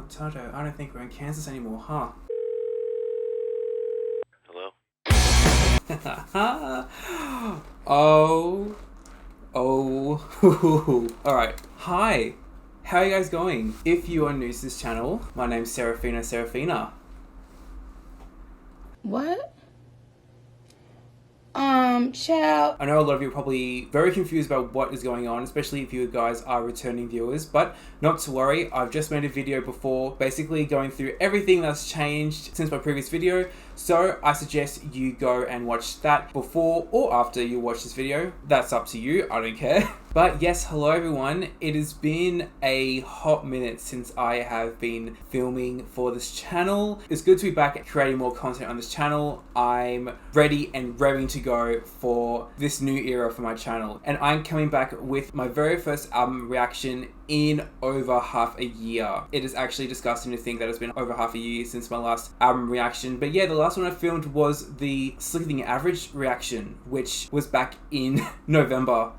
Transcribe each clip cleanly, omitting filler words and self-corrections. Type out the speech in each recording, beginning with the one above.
Potato. I don't think we're in Kansas anymore, huh? Hello? Oh. Alright. Hi. How are you guys going? If you are new to this channel, my name's Serafina. What? Child. I know a lot of you are probably very confused about what is going on, especially if you guys are returning viewers, but not to worry, I've just made a video before basically going through everything that's changed since my previous video, so I suggest you go and watch that before or after you watch this video. That's up to you, I don't care. But yes, hello everyone. It has been a hot minute since I have been filming for this channel. It's good to be back creating more content on this channel. I'm ready and raring to go for this new era for my channel. And I'm coming back with my very first album reaction in over half a year. It is actually disgusting to think that it's been over half a year since my last album reaction. But yeah, the last one I filmed was the Slicker Than Average reaction, which was back in November.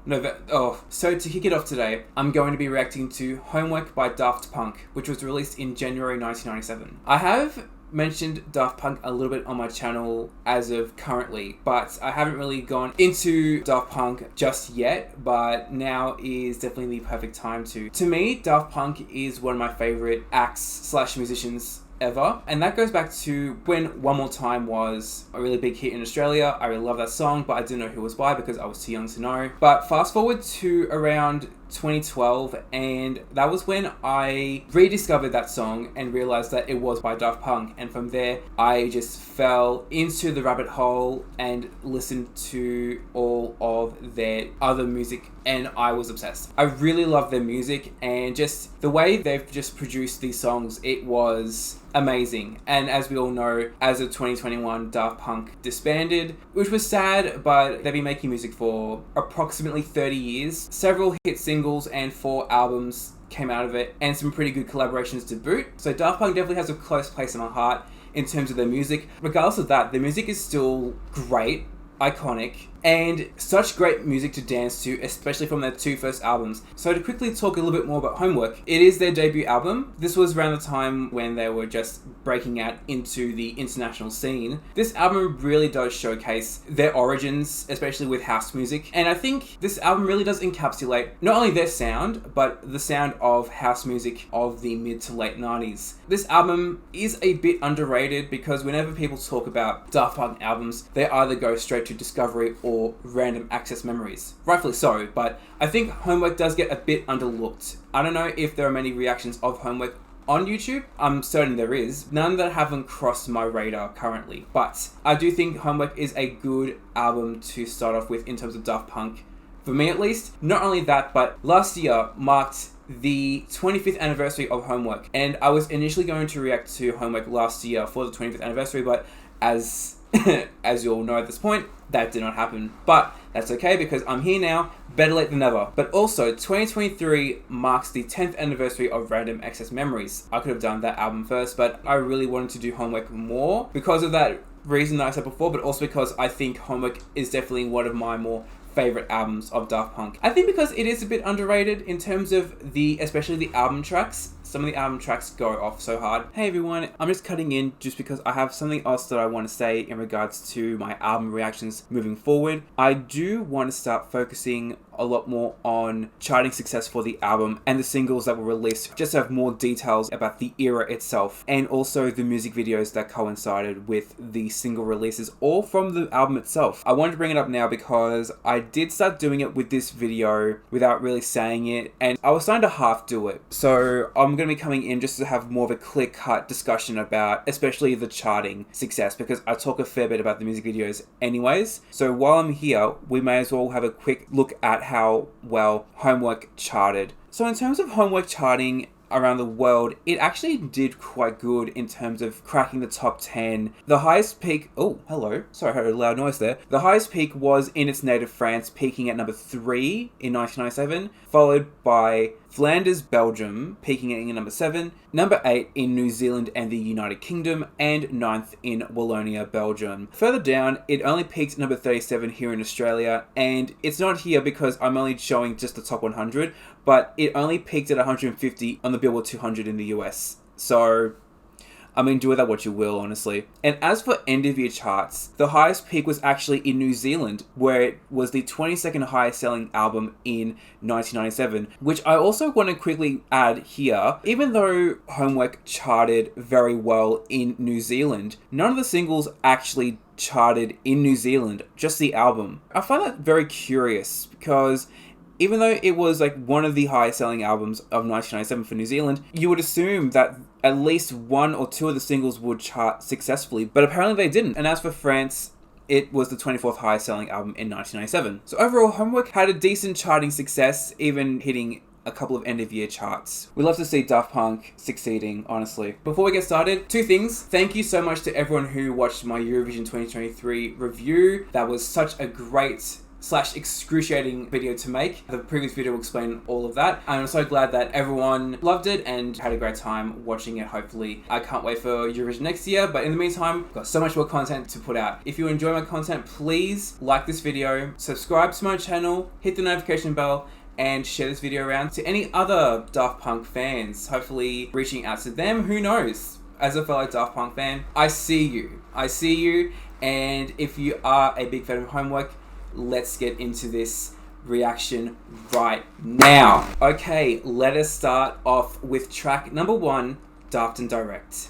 So to kick it off today, I'm going to be reacting to Homework by Daft Punk, which was released in January 1997. I have mentioned Daft Punk a little bit on my channel as of currently, but I haven't really gone into Daft Punk just yet, but now is definitely the perfect time to. To me, Daft Punk is one of my favorite acts / musicians ever, and that goes back to when One More Time was a really big hit in Australia. I really love that song, but I didn't know who it was by because I was too young to know. But fast forward to around 2012, and that was when I rediscovered that song and realized that it was by Daft Punk, and from there I just fell into the rabbit hole and listened to all of their other music, and I was obsessed. I really love their music, and just the way they've just produced these songs, it was amazing. And as we all know, as of 2021, Daft Punk disbanded, which was sad, but they've been making music for approximately 30 years. Several hit singles and 4 albums came out of it, and some pretty good collaborations to boot. So Daft Punk definitely has a close place in my heart in terms of their music. Regardless of that, their music is still great, iconic, and such great music to dance to, especially from their 2 first albums. So to quickly talk a little bit more about Homework, it is their debut album. This was around the time when they were just breaking out into the international scene. This album really does showcase their origins, especially with house music, and I think this album really does encapsulate not only their sound, but the sound of house music of the mid to late 90s. This album is a bit underrated because whenever people talk about Daft Punk albums, they either go straight to Discovery or Random Access Memories. Rightfully so, but I think Homework does get a bit underlooked. I don't know if there are many reactions of Homework on YouTube. I'm certain there is. None that haven't crossed my radar currently, but I do think Homework is a good album to start off with in terms of Daft Punk. For me at least. Not only that, but last year marked the 25th anniversary of Homework, and I was initially going to react to Homework last year for the 25th anniversary, but as you all know at this point, that did not happen. But that's okay because I'm here now, better late than never. But also, 2023 marks the 10th anniversary of Random Access Memories. I could have done that album first, but I really wanted to do Homework more because of that reason that I said before, but also because I think Homework is definitely one of my more favorite albums of Daft Punk. I think because it is a bit underrated in terms of especially the album tracks. Some of the album tracks go off so hard. Hey everyone, I'm just cutting in just because I have something else that I want to say in regards to my album reactions moving forward. I do want to start focusing a lot more on charting success for the album and the singles that were released, just to have more details about the era itself, and also the music videos that coincided with the single releases, all from the album itself. I wanted to bring it up now because I did start doing it with this video without really saying it, and I was starting to half do it. So I'm going to be coming in just to have more of a clear-cut discussion about especially the charting success, because I talk a fair bit about the music videos anyways. So while I'm here, we may as well have a quick look at how well Homework charted. So in terms of Homework charting around the world, it actually did quite good in terms of cracking the top 10. The highest peak, oh, hello, sorry, I heard a loud noise there. The highest peak was in its native France, peaking at number 3 in 1997, followed by Flanders, Belgium, peaking at number 7, number 8 in New Zealand and the United Kingdom, and 9th in Wallonia, Belgium. Further down, it only peaked at number 37 here in Australia, and it's not here because I'm only showing just the top 100, but it only peaked at 150 on the Billboard 200 in the US. So, I mean, do with that what you will, honestly. And as for end of year charts, the highest peak was actually in New Zealand, where it was the 22nd highest selling album in 1997, which I also want to quickly add here. Even though Homework charted very well in New Zealand, none of the singles actually charted in New Zealand, just the album. I find that very curious because even though it was like one of the highest selling albums of 1997 for New Zealand, you would assume that at least one or two of the singles would chart successfully, but apparently they didn't. And as for France, it was the 24th highest selling album in 1997. So overall, Homework had a decent charting success, even hitting a couple of end of year charts. We love to see Daft Punk succeeding, honestly. Before we get started, two things. Thank you so much to everyone who watched my Eurovision 2023 review. That was such a great / excruciating video to make. The previous video will explain all of that. I'm so glad that everyone loved it and had a great time watching it, hopefully. I can't wait for Eurovision next year, but in the meantime, I've got so much more content to put out. If you enjoy my content, please like this video, subscribe to my channel, hit the notification bell, and share this video around to any other Daft Punk fans, hopefully reaching out to them. Who knows? As a fellow Daft Punk fan, I see you. And if you are a big fan of Homework, let's get into this reaction right now. Okay, let us start off with track number 1, Daftendirekt.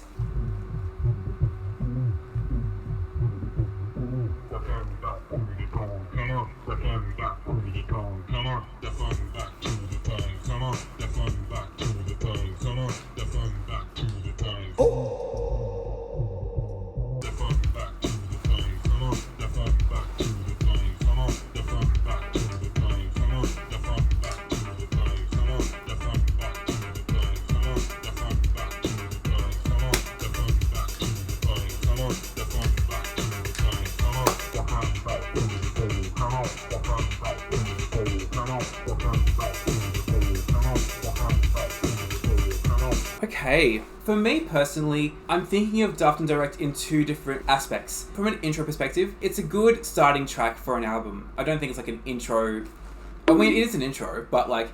Okay, for me personally, I'm thinking of Daftendirekt in two different aspects. From an intro perspective, it's a good starting track for an album. I don't think it's like an intro. I mean, it is an intro, but like,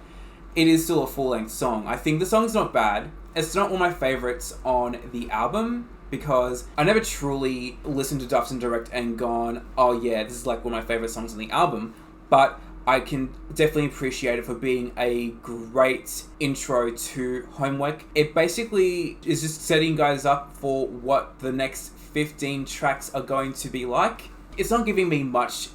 it is still a full-length song. I think the song's not bad. It's not one of my favorites on the album, because I never truly listened to Daftendirekt and gone, oh yeah, this is like one of my favorite songs on the album. But I can definitely appreciate it for being a great intro to Homework. It basically is just setting guys up for what the next 15 tracks are going to be like. It's not giving me much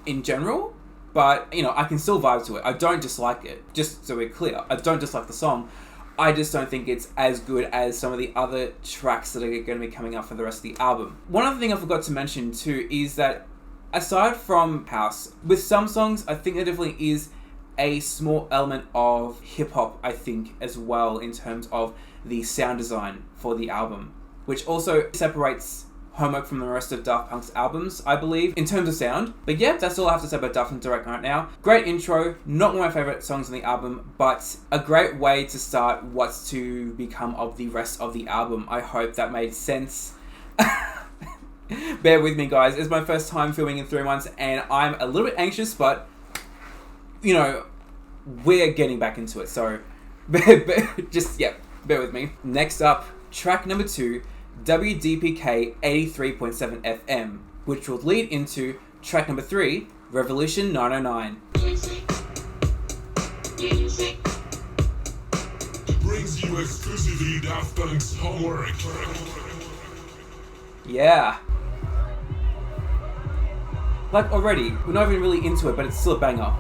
in general, but you know, I can still vibe to it. I don't dislike it, just so we're clear. I don't dislike the song. I just don't think it's as good as some of the other tracks that are going to be coming up for the rest of the album. One other thing I forgot to mention too is that aside from house, with some songs, I think there definitely is a small element of hip-hop, I think, as well, in terms of the sound design for the album, which also separates Homework from the rest of Daft Punk's albums, I believe, in terms of sound. But yeah, that's all I have to say about Daftendirekt right now. Great intro, not one of my favourite songs on the album, but a great way to start what's to become of the rest of the album. I hope that made sense. Bear with me, guys. It's my first time filming in 3 months, and I'm a little bit anxious, but, you know, we're getting back into it, so just, yeah, bear with me. Next up, track number 2, WDPK 83.7 FM, which will lead into track number 3, Revolution 909. Brings you exclusively Daft Punk's Homework. Yeah. Like, already, we're not even really into it, but it's still a banger.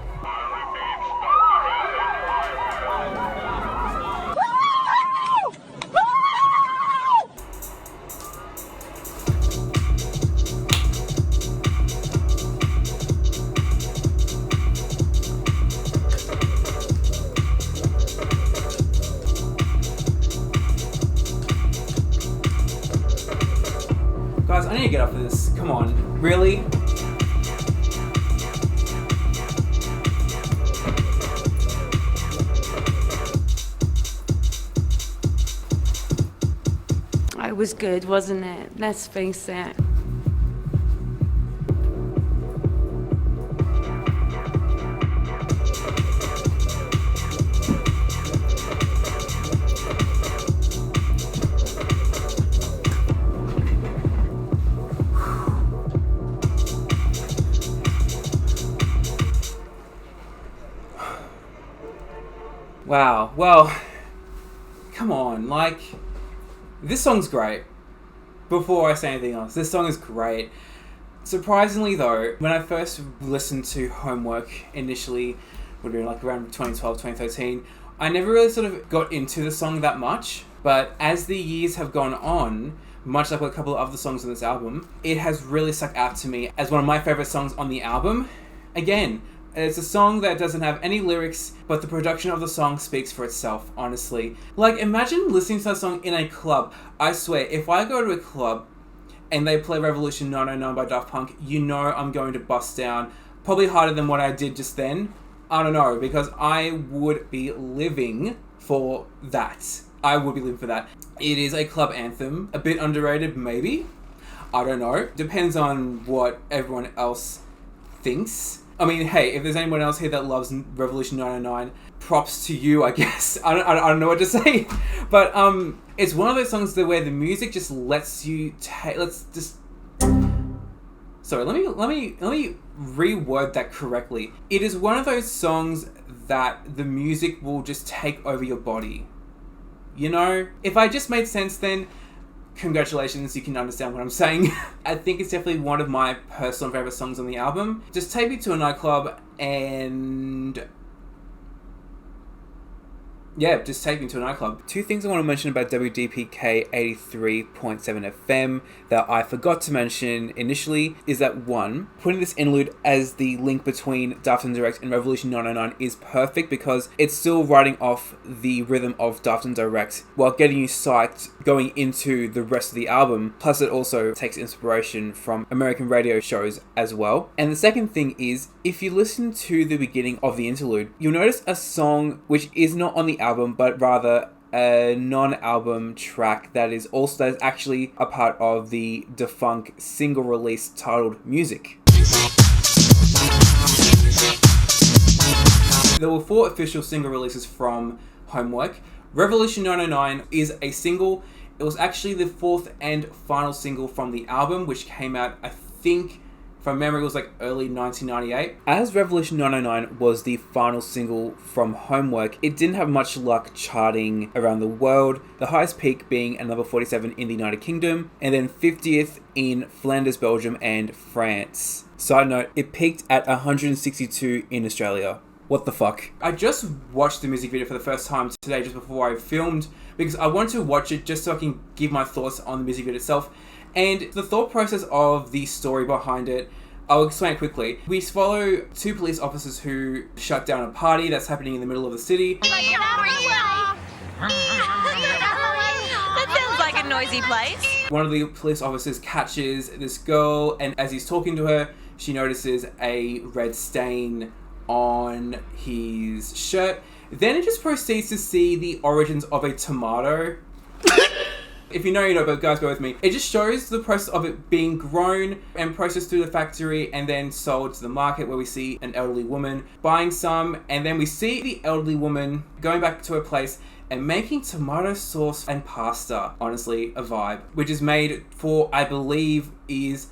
Guys, I need to get up for this. Come on. Really? It was good, wasn't it? Let's face it. Wow. Well, come on. Like, this song's great. Before I say anything else, this song is great. Surprisingly though, when I first listened to Homework initially, would have been like around 2012, 2013, I never really sort of got into the song that much. But as the years have gone on, much like a couple of other songs on this album, it has really stuck out to me as one of my favorite songs on the album. Again, it's a song that doesn't have any lyrics, but the production of the song speaks for itself, honestly. Like, imagine listening to that song in a club. I swear, if I go to a club and they play Revolution 909 by Daft Punk, you know I'm going to bust down. Probably harder than what I did just then. I don't know, because I would be living for that. I would be living for that. It is a club anthem. A bit underrated, maybe? I don't know. Depends on what everyone else thinks. I mean, hey, if there's anyone else here that loves Revolution 909, props to you, I guess. I don't know what to say. But it's one of those songs where the music just lets you Sorry, let me reword that correctly. It is one of those songs that the music will just take over your body. You know? If I just made sense then, congratulations, you can understand what I'm saying. I think it's definitely one of my personal favorite songs on the album. Just take me to a nightclub and... yeah, just take me to a nightclub. Two things I want to mention about WDPK 83.7 FM that I forgot to mention initially is that one, putting this interlude as the link between Daftendirekt and Revolution 909 is perfect because it's still riding off the rhythm of Daftendirekt while getting you psyched going into the rest of the album. Plus it also takes inspiration from American radio shows as well. And the second thing is, if you listen to the beginning of the interlude, you'll notice a song which is not on the album, but rather a non-album track that is actually a part of the Daft Punk single release titled Music. There were 4 official single releases from Homework. Revolution 909 is a single. It was actually the 4th and final single from the album, which came out, I think, from memory, it was like early 1998. As Revolution 909 was the final single from Homework, it didn't have much luck charting around the world, the highest peak being a number 47 in the United Kingdom, and then 50th in Flanders, Belgium, and France. Side note, it peaked at 162 in Australia. What the fuck? I just watched the music video for the first time today, just before I filmed, because I wanted to watch it just so I can give my thoughts on the music video itself. And the thought process of the story behind it, I'll explain it quickly. We follow 2 police officers who shut down a party that's happening in the middle of the city. That sounds like a noisy place. One of the police officers catches this girl, and as he's talking to her, she notices a red stain on his shirt. Then it just proceeds to see the origins of a tomato. If you know, you know, but guys, bear with me. It just shows the process of it being grown and processed through the factory and then sold to the market, where we see an elderly woman buying some, and then we see the elderly woman going back to her place and making tomato sauce and pasta. Honestly, a vibe. Which is made for, I believe, is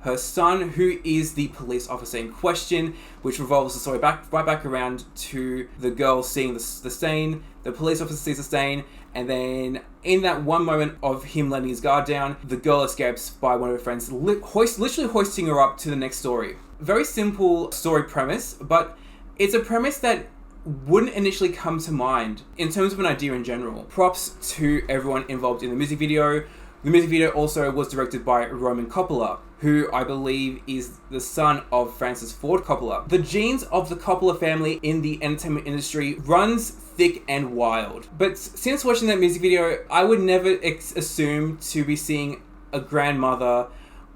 her son, who is the police officer in question, which revolves the story right back around to the girl seeing the stain. The police officer sees the stain, and then in that one moment of him letting his guard down, the girl escapes by one of her friends, literally hoisting her up to the next story. Very simple story premise, but it's a premise that wouldn't initially come to mind in terms of an idea in general. Props to everyone involved in the music video. The music video also was directed by Roman Coppola, who I believe is the son of Francis Ford Coppola. The genes of the Coppola family in the entertainment industry runs thick and wild. But since watching that music video, I would never assume to be seeing a grandmother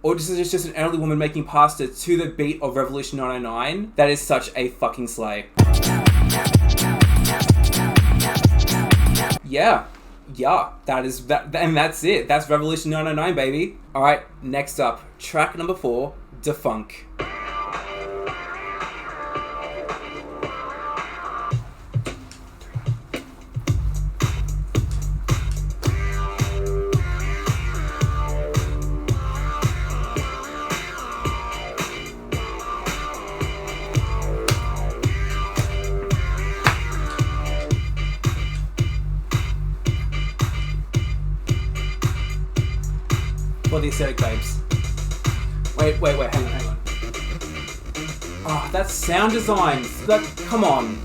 or just an elderly woman making pasta to the beat of Revolution 909. That is such a fucking slay. Yeah, and that's it. That's Revolution 909, baby. Alright, next up, track number 4, Defunk. for the aesthetic, babes. Wait, hang on. Oh, that's sound design. Come on.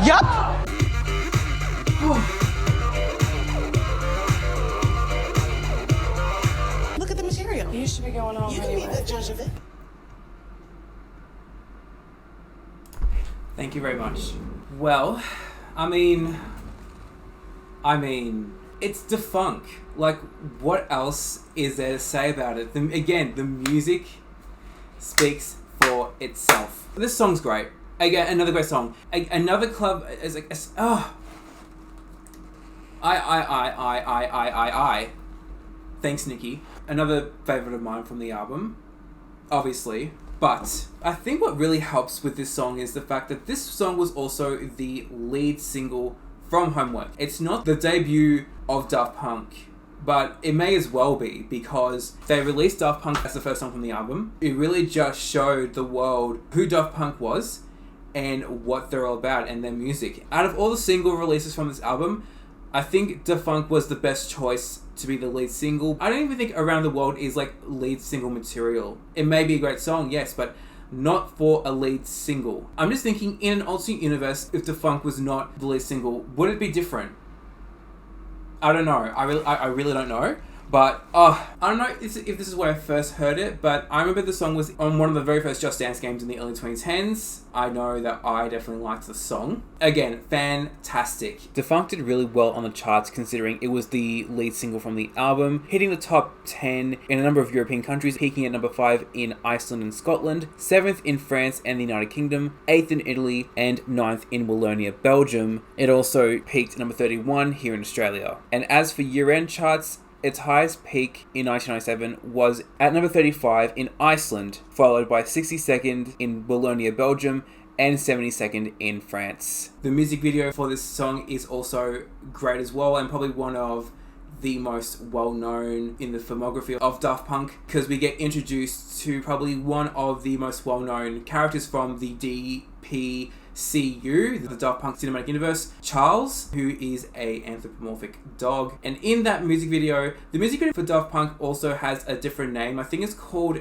Yup. Look at the material. You should be going on. You can be the judge of it. Thank you very much. Well, I mean, it's Daft Punk. Like, what else is there to say about it? Again, the music speaks for itself. This song's great. Again, another great song. Another club is like, I. Thanks, Nikki. Another favorite of mine from the album, obviously. But I think what really helps with this song is the fact that this song was also the lead single from Homework. It's not the debut of Daft Punk, but it may as well be, because they released Daft Punk as the first song from the album. It really just showed the world who Daft Punk was and what they're all about and their music. Out of all the single releases from this album, I think Daft Punk was the best choice to be the lead single. I don't even think Around the World is like lead single material. It may be a great song, yes, but not for a lead single. I'm just thinking, in an alternate universe, if Daft Punk was not the lead single, would it be different? I don't know. I really don't know. But, I don't know if this is where I first heard it, but I remember the song was on one of the very first Just Dance games in the early 2010s. I know that I definitely liked the song. Again, fantastic. Daft Punk did really well on the charts, considering it was the lead single from the album, hitting the top 10 in a number of European countries, peaking at number 5 in Iceland and Scotland, 7th in France and the United Kingdom, 8th in Italy, and 9th in Wallonia, Belgium. It also peaked at number 31 here in Australia. And as for year-end charts, its highest peak in 1997 was at number 35 in Iceland, followed by 62nd in Wallonia, Belgium, and 72nd in France. The music video for this song is also great as well, and probably one of the most well-known in the filmography of Daft Punk, because we get introduced to probably one of the most well-known characters from the DPCU, the Daft Punk Cinematic Universe, Charles, who is an anthropomorphic dog. And in that music video, the music video for Daft Punk also has a different name. I think it's called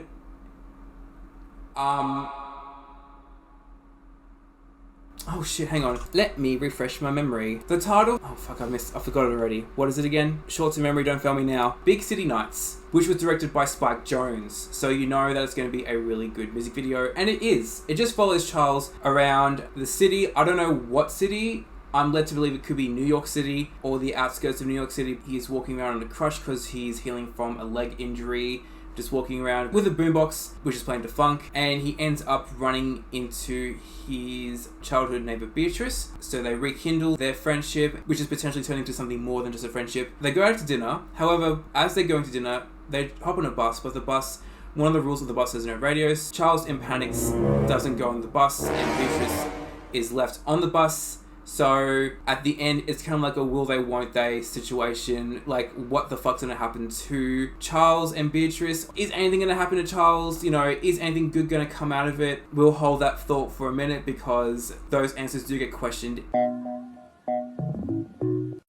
oh shit, hang on. Let me refresh my memory. The title... Oh fuck, I forgot it already. What is it again? Short to memory, don't fail me now. Big City Nights, which was directed by Spike Jonze. So you know that it's going to be a really good music video. And it is. It just follows Charles around the city. I don't know what city. I'm led to believe it could be New York City or the outskirts of New York City. He's walking around on a crutch because he's healing from a leg injury. Just walking around with a boombox, which is playing Daft Punk, and he ends up running into his childhood neighbor Beatrice. So they rekindle their friendship, which is potentially turning into something more than just a friendship. They go out to dinner. However, as they're going to dinner, they hop on a bus, but the bus, one of the rules of the bus has no radios. Charles, in panics, doesn't go on the bus, and Beatrice is left on the bus. So at the end, it's kind of like a will they, won't they situation. Like, what the fuck's gonna happen to Charles and Beatrice? Is anything gonna happen to Charles? You know, is anything good gonna come out of it? We'll hold that thought for a minute, because those answers do get questioned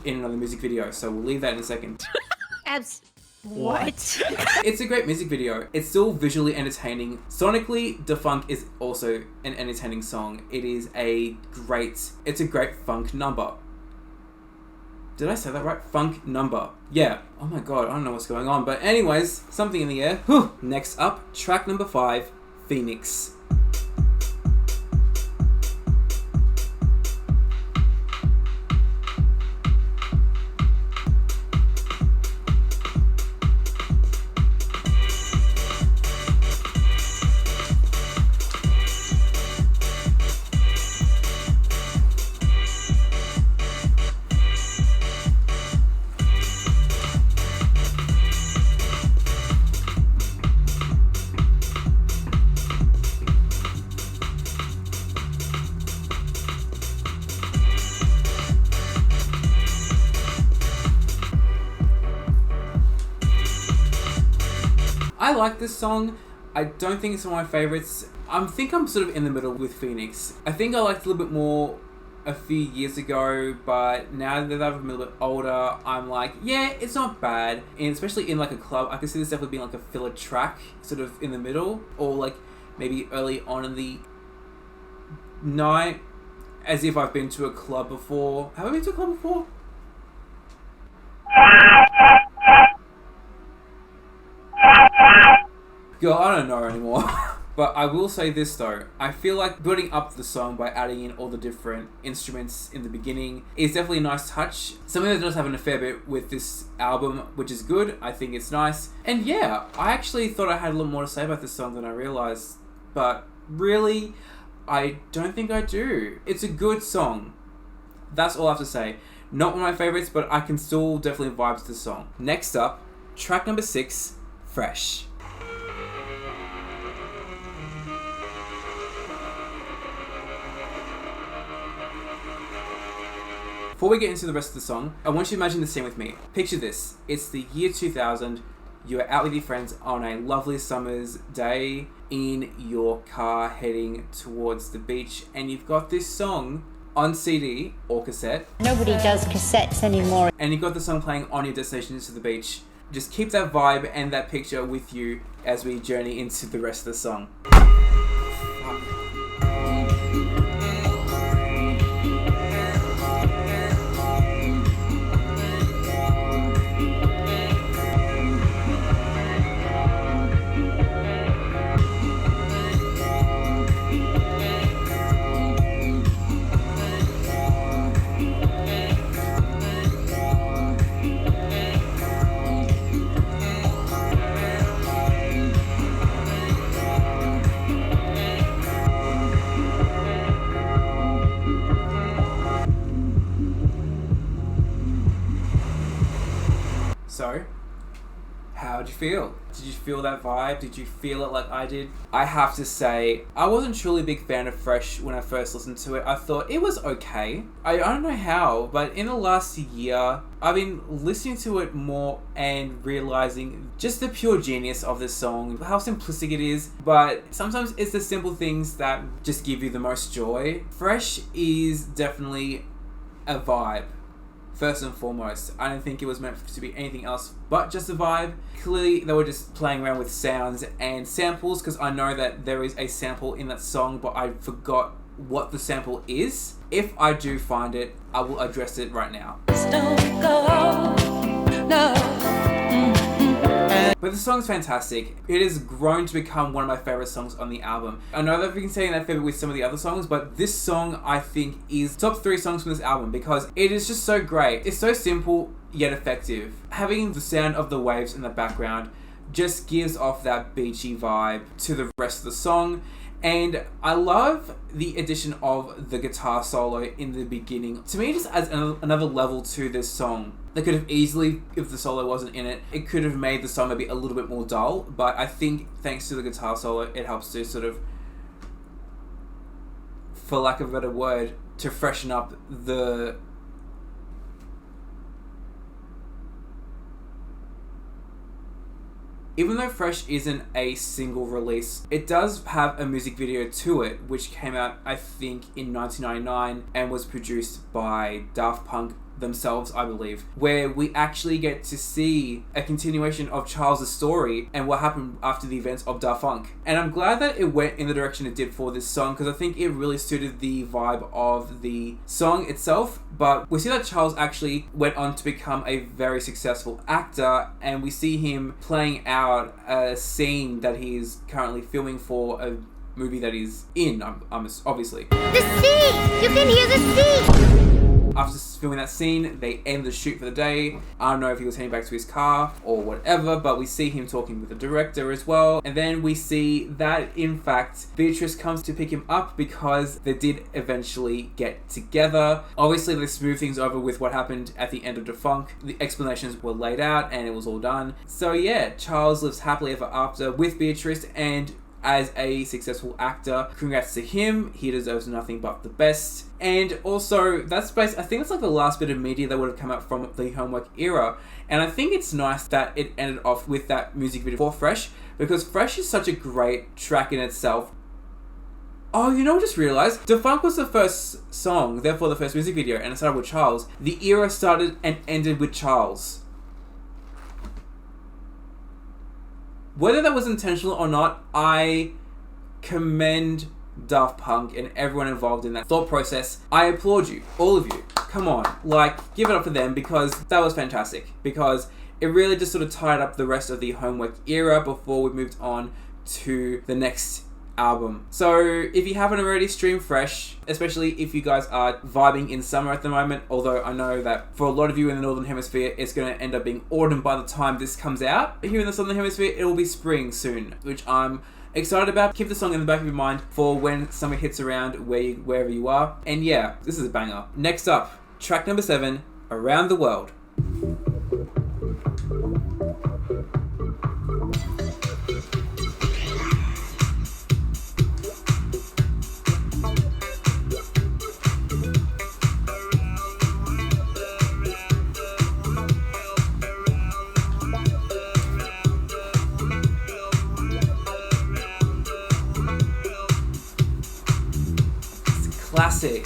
in another music video. So we'll leave that in a second. What? It's a great music video. It's still visually entertaining. Sonically, Daft Punk is also an entertaining song. It's a great funk number. Did I say that right? Funk number. Yeah. Oh my god, I don't know what's going on. But anyways, something in the air. Whew. Next up, track number 5, Phoenix. I like this song. I don't think it's one of my favorites. I think I'm sort of in the middle with Phoenix. I think I liked it a little bit more a few years ago, but now that I'm a little bit older, I'm like, yeah, it's not bad. And especially in like a club, I can see this definitely being like a filler track, sort of in the middle, or like maybe early on in the night, as if I've been to a club before. Have I been to a club before? Girl, I don't know anymore. But I will say this though, I feel like building up the song by adding in all the different instruments in the beginning is definitely a nice touch. Something that does happen a fair bit with this album, which is good. I think it's nice. And yeah, I actually thought I had a little more to say about this song than I realised. But really, I don't think I do. It's a good song. That's all I have to say. Not one of my favourites, but I can still definitely vibe to the song. Next up, track number 6, Fresh. Before we get into the rest of the song, I want you to imagine the scene with me. Picture this. It's the year 2000. You're out with your friends on a lovely summer's day in your car heading towards the beach, and you've got this song on CD or cassette. Nobody does cassettes anymore. And you've got the song playing on your destination to the beach. Just keep that vibe and that picture with you as we journey into the rest of the song. So, how'd you feel? Did you feel that vibe? Did you feel it like I did? I have to say, I wasn't truly a big fan of Fresh when I first listened to it. I thought it was okay. I don't know how, but in the last year, I've been listening to it more and realizing just the pure genius of this song, how simplistic it is, but sometimes it's the simple things that just give you the most joy. Fresh is definitely a vibe. First and foremost, I don't think it was meant to be anything else but just a vibe. Clearly, they were just playing around with sounds and samples, because I know that there is a sample in that song, but I forgot what the sample is. If I do find it, I will address it right now. Don't go, no. But the song's fantastic. It has grown to become one of my favorite songs on the album. I know that I've been saying that favorite with some of the other songs, but this song I think is top 3 songs from this album because it is just so great. It's so simple yet effective. Having the sound of the waves in the background just gives off that beachy vibe to the rest of the song. And I love the addition of the guitar solo in the beginning. To me, it just adds another level to this song. They could have easily, if the solo wasn't in it, it could have made the song maybe a little bit more dull. But I think thanks to the guitar solo, it helps to sort of, for lack of a better word, to freshen up the... Even though Fresh isn't a single release, it does have a music video to it, which came out, I think, in 1999 and was produced by Daft Punk themselves, I believe, where we actually get to see a continuation of Charles' story and what happened after the events of Daft Punk. And I'm glad that it went in the direction it did for this song, because I think it really suited the vibe of the song itself. But we see that Charles actually went on to become a very successful actor, and we see him playing out a scene that he is currently filming for a movie that he's in, obviously. The sea! You can hear the sea! After filming that scene, they end the shoot for the day. I don't know if he was heading back to his car or whatever, but we see him talking with the director as well. And then we see that, in fact, Beatrice comes to pick him up because they did eventually get together. Obviously, they smooth things over with what happened at the end of Daft Punk. The explanations were laid out and it was all done. So yeah, Charles lives happily ever after with Beatrice, and as a successful actor. Congrats to him. He deserves nothing but the best. And also, I think it's like the last bit of media that would have come out from the Homework era. And I think it's nice that it ended off with that music video for Fresh, because Fresh is such a great track in itself. Oh, you know what I just realised? Daft Punk was the first song, therefore the first music video, and it started with Charles. The era started and ended with Charles. Whether that was intentional or not, I commend Daft Punk and everyone involved in that thought process. I applaud you, all of you. Come on, like, give it up for them, because that was fantastic. Because it really just sort of tied up the rest of the Homework era before we moved on to the next album. So if you haven't already, stream Fresh, especially if you guys are vibing in summer at the moment, although I know that for a lot of you in the Northern Hemisphere it's going to end up being autumn by the time this comes out. Here in the Southern Hemisphere it will be spring soon, which I'm excited about. Keep the song in the back of your mind for when summer hits around wherever you are. And yeah, this is a banger. Next up, track number 7, Around the World. Classic.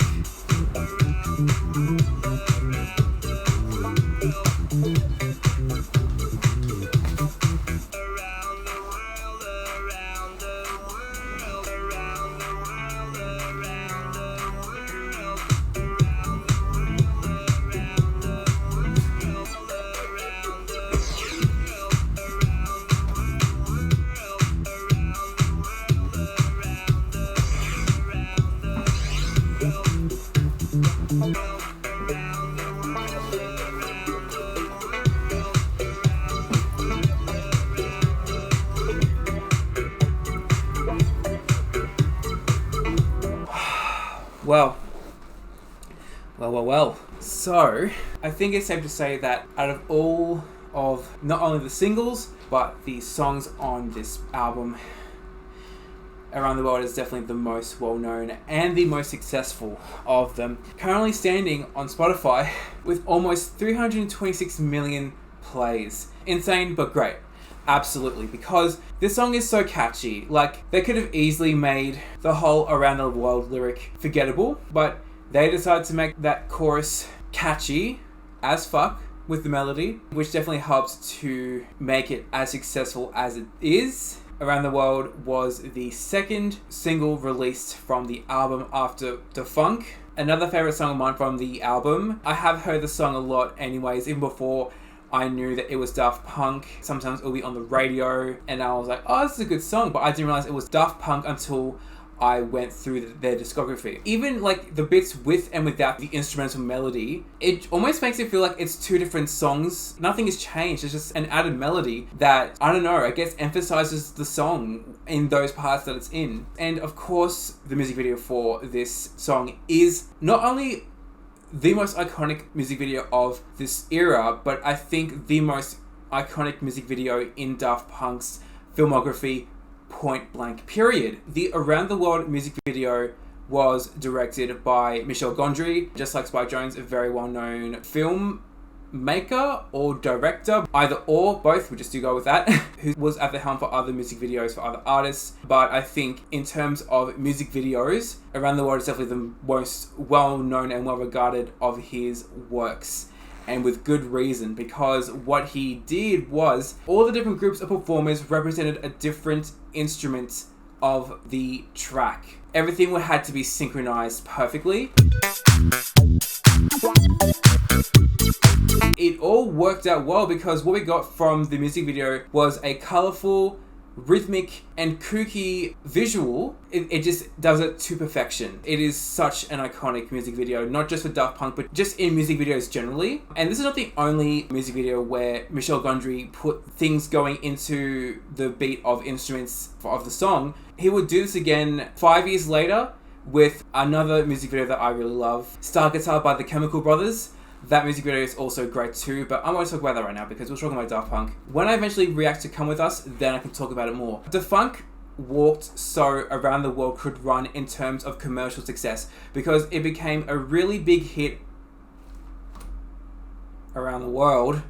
Well. So, I think it's safe to say that out of all of not only the singles, but the songs on this album, Around the World is definitely the most well-known and the most successful of them. Currently standing on Spotify with almost 326 million plays. Insane, but great. Absolutely, because this song is so catchy. Like, they could have easily made the whole Around the World lyric forgettable, but they decided to make that chorus catchy as fuck with the melody, which definitely helps to make it as successful as it is. Around the World was the second single released from the album after Daft Punk. Another favourite song of mine from the album. I have heard the song a lot anyways, even before I knew that it was Daft Punk. Sometimes it will be on the radio and I was like, oh, this is a good song, but I didn't realise it was Daft Punk until I went through their discography. Even like the bits with and without the instrumental melody, it almost makes it feel like it's two different songs. Nothing has changed. It's just an added melody that, I don't know, I guess emphasizes the song in those parts that it's in. And of course, the music video for this song is not only the most iconic music video of this era, but I think the most iconic music video in Daft Punk's filmography, point blank period. The Around the World music video was directed by Michel Gondry, just like Spike Jonze, a very well-known filmmaker or director, either or, both, we'll just do go with that, who was at the helm for other music videos for other artists. But I think in terms of music videos, Around the World is definitely the most well-known and well-regarded of his works. And with good reason, because what he did was all the different groups of performers represented a different instrument of the track. Everything had to be synchronized perfectly. It all worked out well because what we got from the music video was a colorful, rhythmic and kooky visual. It just does it to perfection. It is such an iconic music video, not just for Daft Punk, but just in music videos generally. And this is not the only music video where Michel Gondry put things going into the beat of instruments of the song. He would do this again 5 years later with another music video that I really love, Star Guitar by the Chemical Brothers. That music video is also great too, but I won't talk about that right now because we're talking about Daft Punk. When I eventually react to Come With Us, then I can talk about it more. Daft Punk Walked So Around the World could run in terms of commercial success, because it became a really big hit around the world.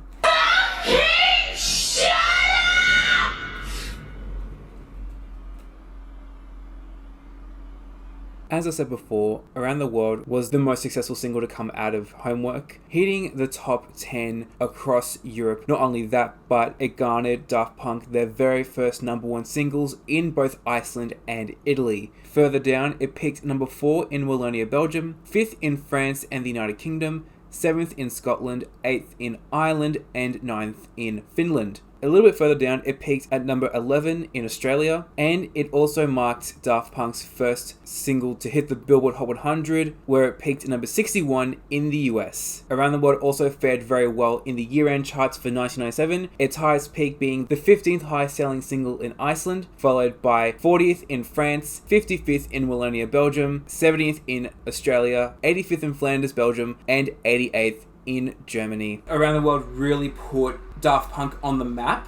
As I said before, Around the World was the most successful single to come out of Homework, hitting the top 10 across Europe. Not only that, but it garnered Daft Punk their very first #1 singles in both Iceland and Italy. Further down, it peaked number 4 in Wallonia, Belgium, 5th in France and the United Kingdom, 7th in Scotland, 8th in Ireland, and 9th in Finland. A little bit further down, it peaked at number 11 in Australia, and it also marked Daft Punk's first single to hit the Billboard Hot 100, where it peaked at number 61 in the US. Around the World also fared very well in the year-end charts for 1997, its highest peak being the 15th highest selling single in Iceland, followed by 40th in France, 55th in Wallonia, Belgium, 70th in Australia, 85th in Flanders, Belgium, and 88th in Germany. Around the World really put Daft Punk on the map.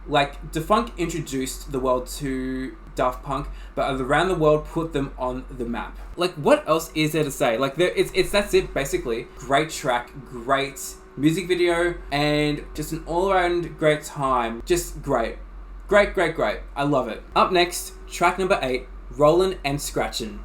Like, Daft Punk introduced the world to Daft Punk, but Around the World put them on the map. Like, what else is there to say? Like, it's that's it, basically. Great track, great music video, and just an all-around great time. Just great. Great. I love it. Up next, track number 8, Rollin Scratchin.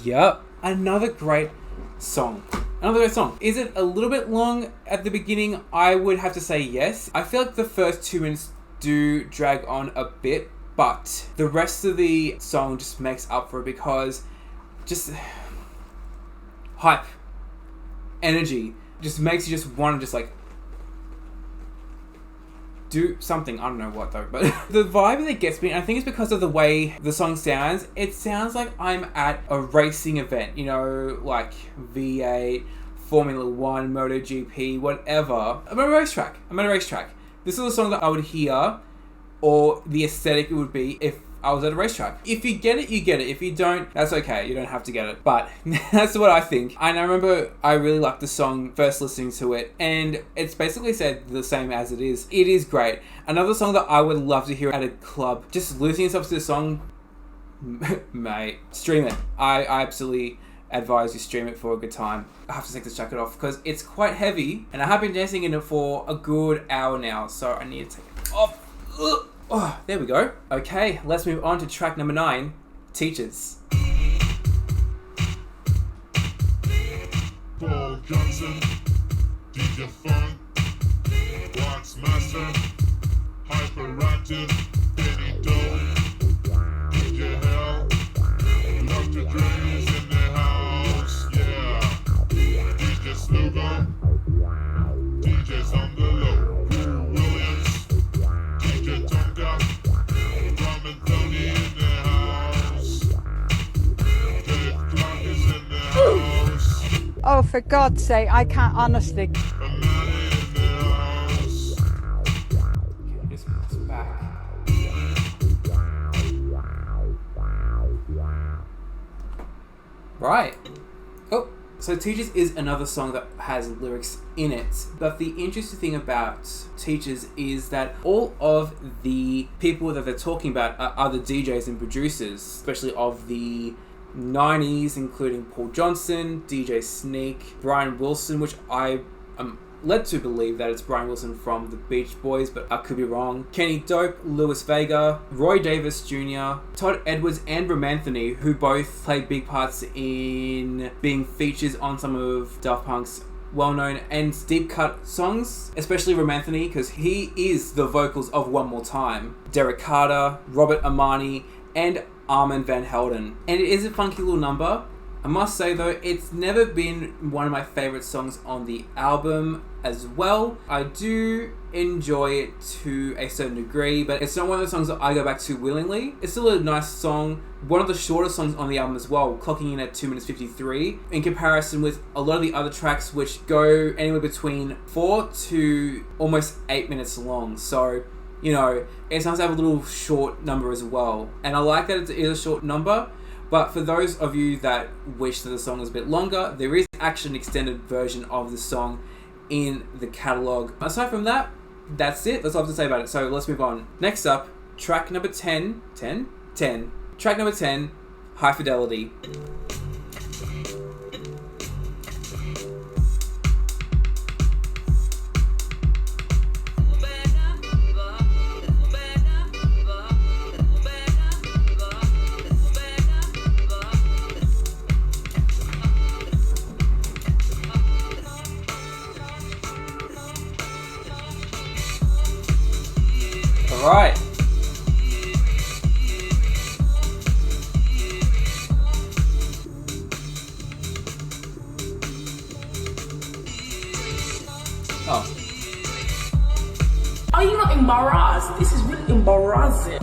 Yup, another great song. Is it a little bit long at the beginning? I would have to say yes. I feel like the first 2 minutes do drag on a bit, but the rest of the song just makes up for it, because just hype, energy, just makes you just want to just like do something. I don't know what though, but the vibe that gets me, and I think it's because of the way the song sounds, it sounds like I'm at a racing event, you know, like V8, Formula 1, MotoGP, whatever. I'm at a racetrack. This is a song that I would hear, or the aesthetic it would be if I was at a racetrack. If you get it, you get it. If you don't, that's okay. You don't have to get it. But that's what I think. And I remember I really liked the song first listening to it, and it's basically said the same as it is. It is great. Another song that I would love to hear at a club, just losing yourself to this song, mate, stream it. I absolutely advise you stream it for a good time. I have to take this jacket off because it's quite heavy, and I have been dancing in it for a good hour now, so I need to take it off. Ugh. Oh, there we go. Okay, let's move on to track number 9, Teachers. Paul Johnson, DJ Fun, Wax Master, Hyperactive, Benny Doe, DJ Hell, Dr. Dre's in the house, yeah. DJ Slugo, DJ's on the low, Williams, DJ Tonka, Rum and Tony in the house, Dave Clark is in the house. Oh, for God's sake, I can't honestly. Just press back. Right. Oh, so Teachers is another song that has lyrics in it. But the interesting thing about Teachers is that all of the people that they're talking about are the DJs and producers, especially of the 90s, including Paul Johnson, DJ Sneak, Brian Wilson, which I am led to believe that it's Brian Wilson from the Beach Boys, but I could be wrong. Kenny Dope, Louis Vega, Roy Davis Jr., Todd Edwards, and Romanthony, who both played big parts in being features on some of Daft Punk's well-known and deep cut songs, especially Romanthony, because he is the vocals of One More Time. Derek Carter, Robert Armani, and Armand Van Helden. And it is a funky little number. I must say though, it's never been one of my favorite songs on the album as well. I do enjoy it to a certain degree, but it's not one of the songs that I go back to willingly. It's still a nice song, one of the shortest songs on the album as well, clocking in at 2 minutes 53, in comparison with a lot of the other tracks which go anywhere between 4 to almost 8 minutes long. So, you know, it's nice to have a little short number as well. And I like that it is a short number, but for those of you that wish that the song was a bit longer, there is actually an extended version of the song in the catalogue. Aside from that, that's it. That's all I have to say about it. So let's move on. Next up, track number 10. Track number 10, High Fidelity. Alright. Oh. Are you not embarrassed? This is really embarrassing.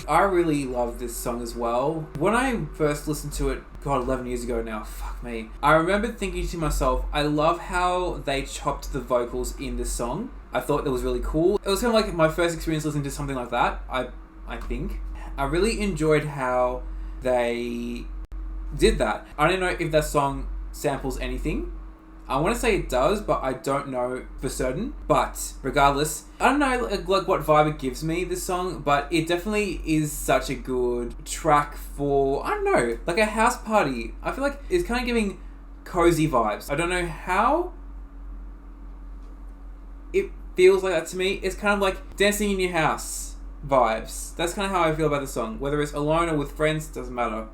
I really love this song as well. When I first listened to it, God, 11 years ago now, fuck me. I remember thinking to myself, I love how they chopped the vocals in this song. I thought that was really cool. It was kind of like my first experience listening to something like that, I think. I really enjoyed how they did that. I don't know if that song samples anything. I want to say it does, but I don't know for certain. But regardless, I don't know like what vibe it gives me, this song, but it definitely is such a good track for, I don't know, like a house party. I feel like it's kind of giving cozy vibes. I don't know how it feels like that to me. It's kind of like dancing in your house vibes. That's kind of how I feel about the song. Whether it's alone or with friends, doesn't matter.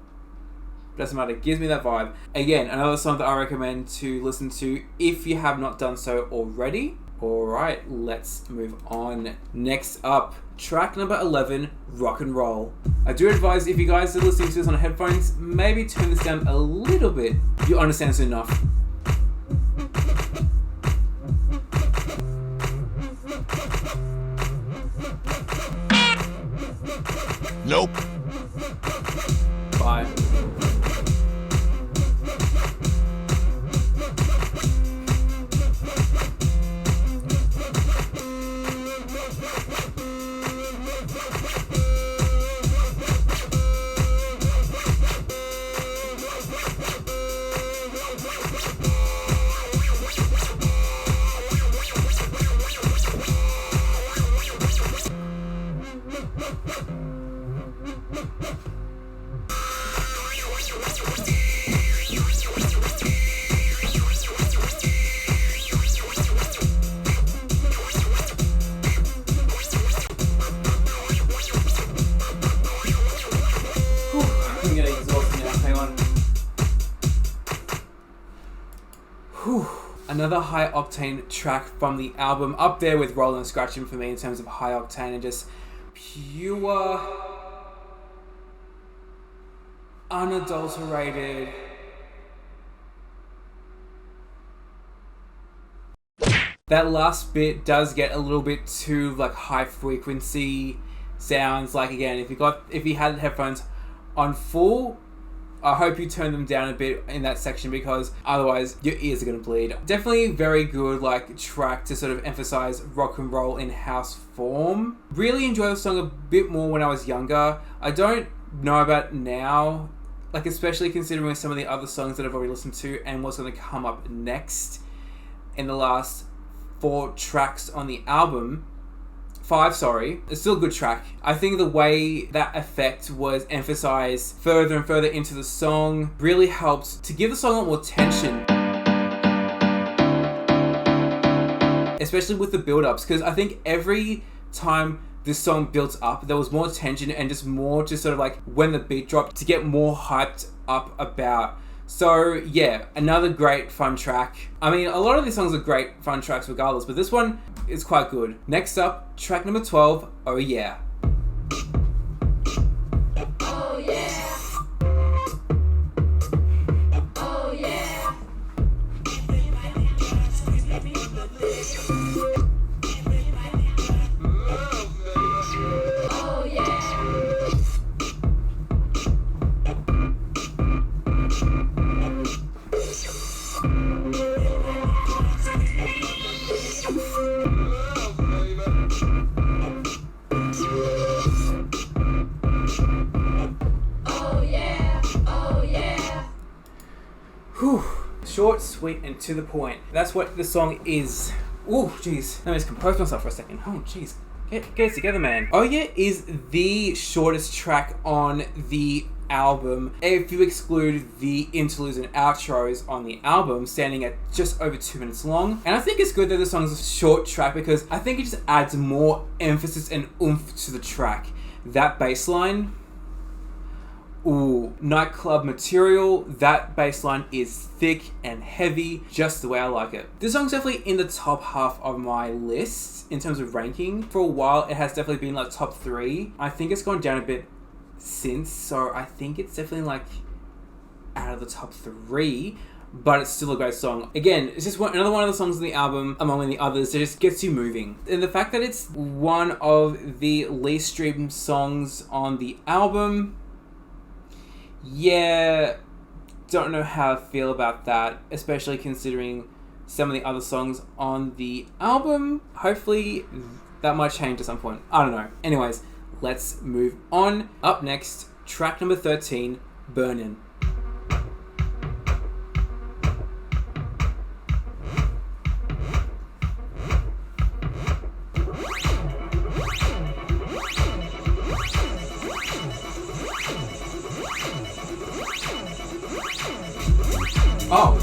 Doesn't matter, it gives me that vibe. Again, another song that I recommend to listen to if you have not done so already. Alright, let's move on. Next up, track number 11, Rock and Roll. I do advise if you guys are listening to this on headphones, maybe turn this down a little bit. You'll understand soon enough. Nope. Bye. I'm getting exhausted now, hang on. Whew. Another high octane track from the album, up there with Rollin Scratchin for me in terms of high octane and just pure, unadulterated. That last bit does get a little bit too like high frequency sounds. Like again, if you had headphones on full, I hope you turn them down a bit in that section because otherwise your ears are going to bleed. Definitely very good like track to sort of emphasize rock and roll in house form. Really enjoy the song a bit more when I was younger. I don't know about now, like especially considering some of the other songs that I've already listened to and what's going to come up next in the last 4 tracks on the album. 5, sorry. It's still a good track. I think the way that effect was emphasized further and further into the song really helped to give the song a lot more tension. Especially with the build-ups, because I think every time this song built up, there was more tension and just more to sort of like when the beat dropped to get more hyped up about. So yeah, another great fun track. I mean, a lot of these songs are great fun tracks regardless, but this one is quite good. Next up, track number 12, Oh Yeah. Oh yeah. Oh yeah. Oh yeah. Whew. Short, sweet, and to the point. That's what the song is. Ooh, jeez. Let me just compose myself for a second. Oh, jeez. Get it together, man. Oh Yeah is the shortest track on the album. If you exclude the interludes and outros on the album, standing at just over 2 minutes long. And I think it's good that the song's a short track because I think it just adds more emphasis and oomph to the track. That bass line, ooh, nightclub material. That bass line is thick and heavy, just the way I like it. This song's definitely in the top half of my list in terms of ranking. For a while, it has definitely been like top 3. I think it's gone down a bit since, so I think it's definitely like out of the top 3, but it's still a great song. Again, it's just another one of the songs on the album, among the others, that just gets you moving. And the fact that it's one of the least streamed songs on the album, yeah, don't know how I feel about that, especially considering some of the other songs on the album. Hopefully that might change at some point. I don't know. Anyways, let's move on. Up next, track number 13, Burnin. Oh.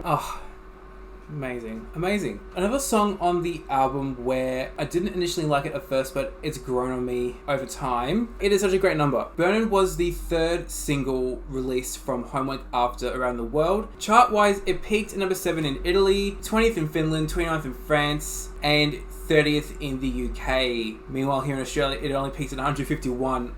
Oh, amazing. Another song on the album where I didn't initially like it at first, but it's grown on me over time. It is such a great number. Burnin was the 3rd single released from Homework after Around the World. Chart-wise, it peaked at number 7 in Italy, 20th in Finland, 29th in France, and 30th in the UK. Meanwhile, here in Australia, it only peaked at 151.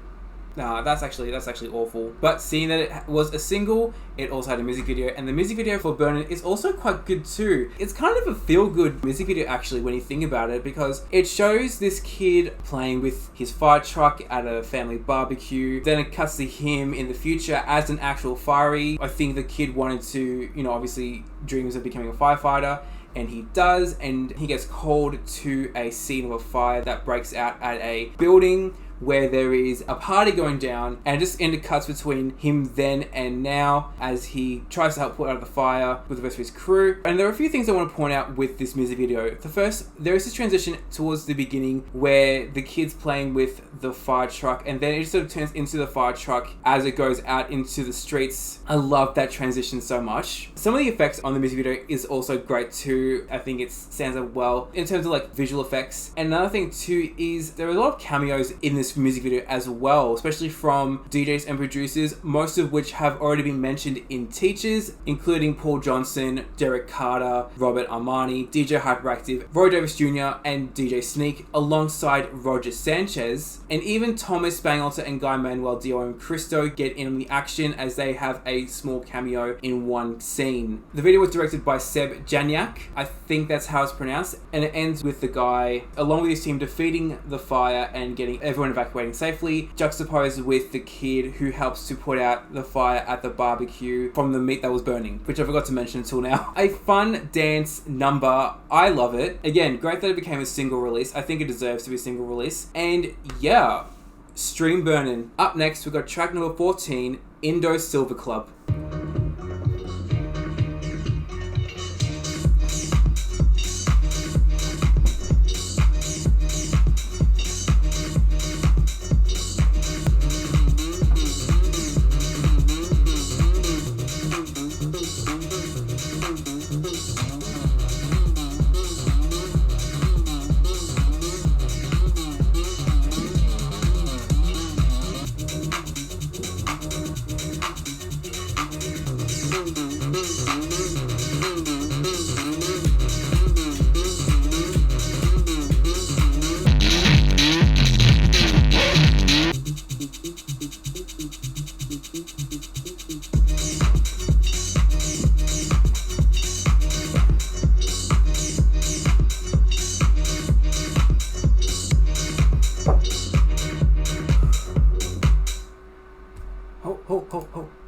Nah, that's actually awful. But seeing that it was a single, it also had a music video, and the music video for Burnin is also quite good too. It's kind of a feel-good music video actually when you think about it, because it shows this kid playing with his fire truck at a family barbecue. Then it cuts to him in the future as an actual firey. I think the kid wanted to, obviously dreams of becoming a firefighter. And he does, and he gets called to a scene of a fire that breaks out at a building where there is a party going down and just intercuts between him then and now as he tries to help put out the fire with the rest of his crew. And there are a few things I want to point out with this music video. The first, there is this transition towards the beginning where the kid's playing with the fire truck and then it sort of turns into the fire truck as it goes out into the streets. I love that transition so much. Some of the effects on the music video is also great too. I think it stands out well in terms of like visual effects. And another thing too is there are a lot of cameos in this music video as well, especially from DJs and producers, most of which have already been mentioned in Teachers, including Paul Johnson, Derek Carter, Robert Armani, DJ Hyperactive, Roy Davis Jr. and DJ Sneak, alongside Roger Sanchez, and even Thomas Bangalter and Guy Manuel Dio and Cristo get in on the action as they have a small cameo in one scene. The video was directed by Seb Janiak, I think that's how it's pronounced, and it ends with the guy, along with his team, defeating the fire and getting everyone evacuating safely, juxtaposed with the kid who helps to put out the fire at the barbecue from the meat that was burning, which I forgot to mention until now. A fun dance number, I love it. Again, great that it became a single release. I think it deserves to be a single release. And yeah, stream Burnin. Up next, we've got track number 14, Indo Silver Club.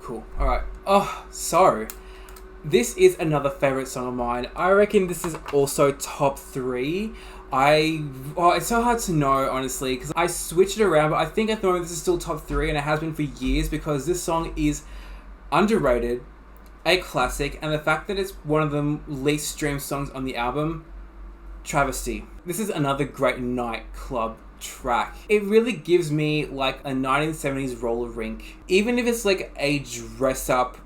Cool. Alright. Oh, so this is another favorite song of mine. I reckon this is also top 3. It's so hard to know, honestly, because I switched it around, but I think at the moment this is still top 3, and it has been for years because this song is underrated, a classic, and the fact that it's one of the least streamed songs on the album, travesty. This is another great nightclub track. It really gives me like a 1970s roller rink. Even if it's like a dress up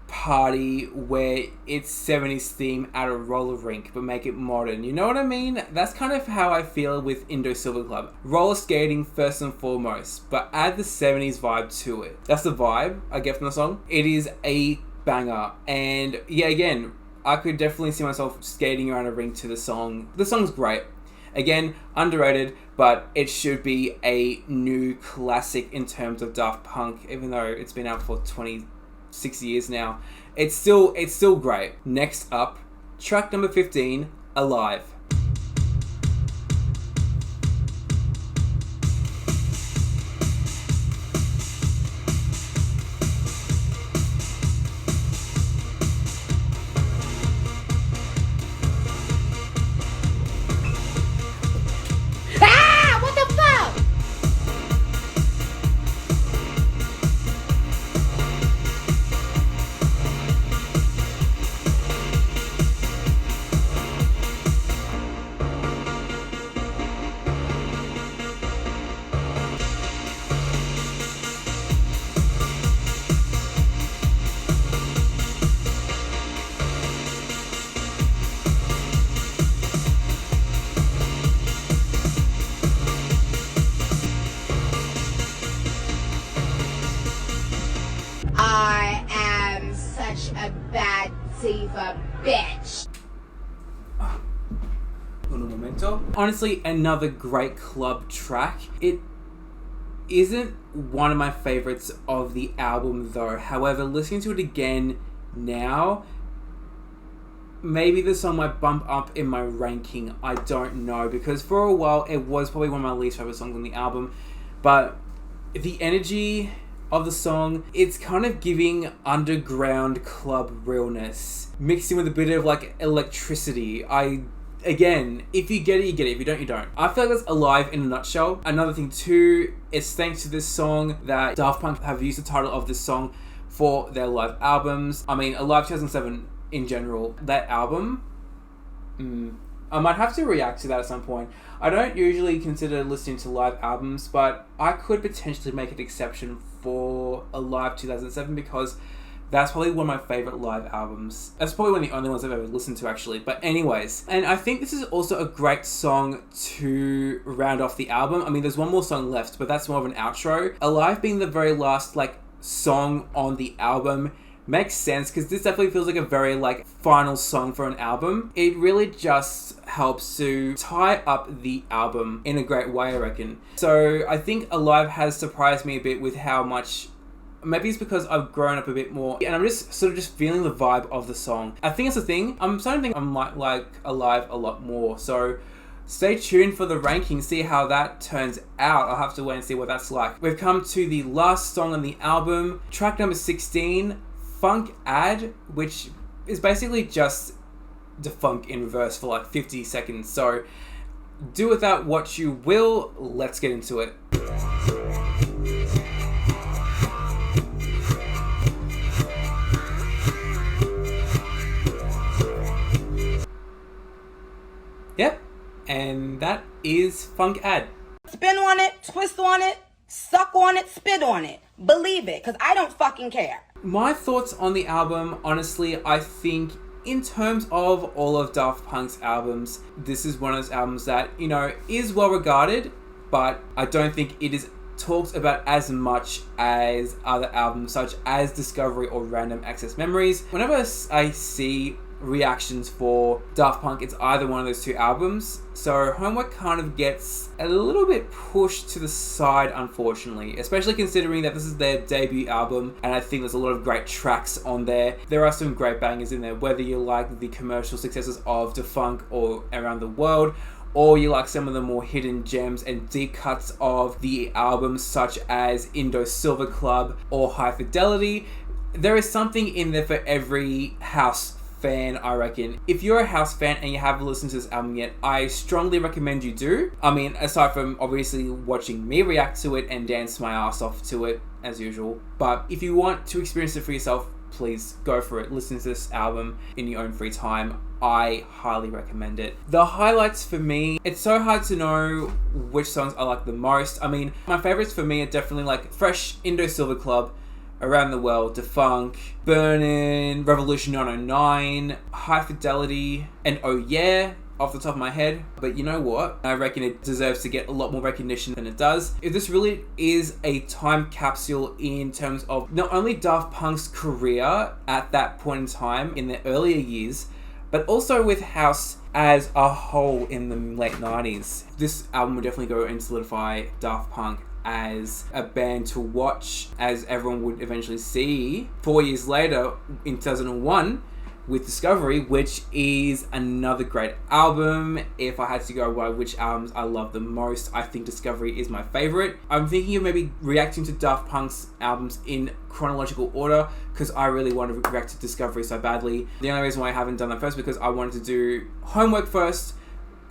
party where it's 70s theme at a roller rink but make it modern, you know what I mean? That's kind of how I feel with Indo Silver Club. Roller skating first and foremost, but add the 70s vibe to it. That's the vibe I get from the song. It is a banger, and yeah, again, I could definitely see myself skating around a rink to the song. The song's great. Again, underrated, but it should be a new classic in terms of Daft Punk, even though it's been out for 26 years now. It's still great. Next up, track number 15, Alive. bitch. Uno momento. Honestly, another great club track. It isn't one of my favorites of the album though. However, listening to it again now, maybe the song might bump up in my ranking. I don't know, because for a while it was probably one of my least favorite songs on the album. But the energy of the song, it's kind of giving underground club realness, mixed in with a bit of like electricity. again, if you get it, you get it. If you don't, you don't. I feel like that's Alive in a nutshell. Another thing too, it's thanks to this song that Daft Punk have used the title of this song for their live albums. I mean, Alive 2007 in general, that album, I might have to react to that at some point. I don't usually consider listening to live albums, but I could potentially make an exception for Alive 2007 because that's probably one of my favorite live albums. That's probably one of the only ones I've ever listened to, actually. But anyways, and I think this is also a great song to round off the album. I mean, there's one more song left, but that's more of an outro. Alive being the very last, like, song on the album makes sense because this definitely feels like a very, like, final song for an album. It really just helps to tie up the album in a great way, I reckon. So I think Alive has surprised me a bit with how much... Maybe it's because I've grown up a bit more and I'm just sort of just feeling the vibe of the song. I think it's the thing. I'm starting to think I might like Alive a lot more. So stay tuned for the ranking, see how that turns out. I'll have to wait and see what that's like. We've come to the last song on the album, track number 16, Funk Ad, which is basically just the funk in reverse for like 50 seconds. So do with that what you will. Let's get into it. Yep, and that is Funk Ad. Spin on it, twist on it, suck on it, spit on it. Believe it, because I don't fucking care. My thoughts on the album, honestly, I think in terms of all of Daft Punk's albums, this is one of those albums that, you know, is well regarded, but I don't think it is talked about as much as other albums such as Discovery or Random Access Memories. Whenever I see reactions for Daft Punk, it's either one of those two albums. So Homework kind of gets a little bit pushed to the side, unfortunately, especially considering that this is their debut album and I think there's a lot of great tracks on there. There are some great bangers in there, whether you like the commercial successes of Defunk or Around the World, or you like some of the more hidden gems and deep cuts of the albums such as Indo Silver Club or High Fidelity. There is something in there for every house fan, I reckon. If you're a house fan and you haven't listened to this album yet, I strongly recommend you do. I mean, aside from obviously watching me react to it and dance my ass off to it as usual, but if you want to experience it for yourself, please go for it. Listen to this album in your own free time. I highly recommend it. The highlights for me, it's so hard to know which songs I like the most. I mean, my favorites for me are definitely like fresh Indo Silver Club, Around the World, Defunk, Burnin, Revolution 909, High Fidelity, and Oh Yeah, off the top of my head. But you know what? I reckon it deserves to get a lot more recognition than it does. If this really is a time capsule in terms of not only Daft Punk's career at that point in time in the earlier years, but also with house as a whole in the late 90s. This album would definitely go and solidify Daft Punk as a band to watch, as everyone would eventually see 4 years later in 2001 with Discovery, which is another great album. If I had to go by which albums I love the most, I think Discovery is my favorite. I'm thinking of maybe reacting to Daft Punk's albums in chronological order because I really want to react to Discovery so badly. The only reason why I haven't done that first is because I wanted to do Homework first.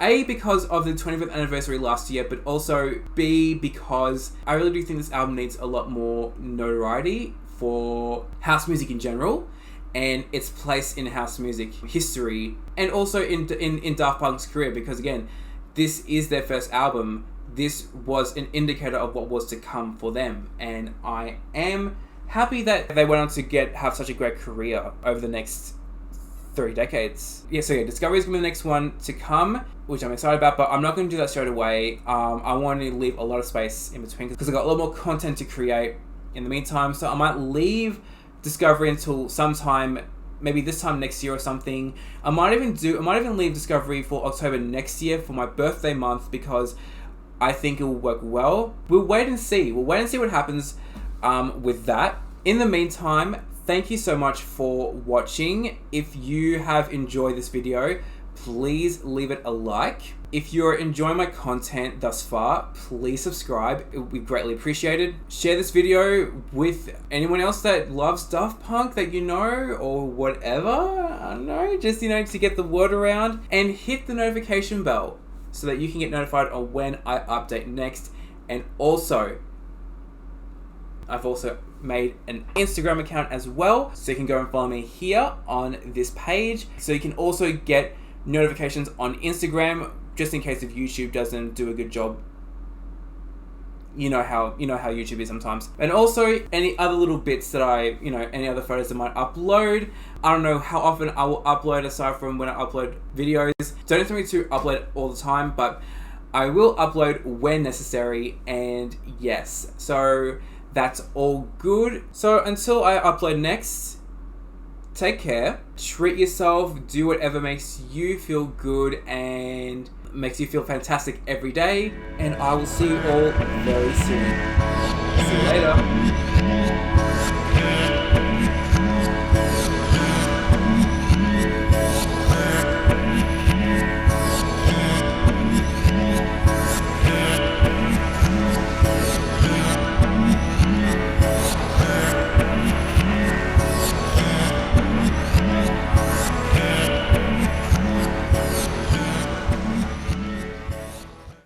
A, because of the 25th anniversary last year, but also B, because I really do think this album needs a lot more notoriety for house music in general and its place in house music history, and also in Daft Punk's career, because again, this is their first album. This was an indicator of what was to come for them, and I am happy that they went on to have such a great career over the next 3 decades. Yeah, Discovery is going to be the next one to come, which I'm excited about, but I'm not going to do that straight away. I want to leave a lot of space in between because I've got a lot more content to create in the meantime, so I might leave Discovery until sometime, maybe this time next year or something. I might even leave Discovery for October next year for my birthday month because I think it will work well. We'll wait and see. What happens with that. In the meantime, thank you so much for watching. If you have enjoyed this video, please leave it a like. If you're enjoying my content thus far, please subscribe. It would be greatly appreciated. Share this video with anyone else that loves Daft Punk that you know, or whatever. I don't know, just, you know, to get the word around. And hit the notification bell so that you can get notified on when I update next. And also, I've also made an Instagram account as well, so you can go and follow me here on this page. So you can also get notifications on Instagram, just in case if YouTube doesn't do a good job. You know how YouTube is sometimes. And also any other little bits that any other photos I might upload. I don't know how often I will upload aside from when I upload videos. Don't expect me to upload all the time, but I will upload when necessary. And yes, so that's all good. So until I upload next, take care, treat yourself, do whatever makes you feel good and makes you feel fantastic every day, and I will see you all very soon. See you later.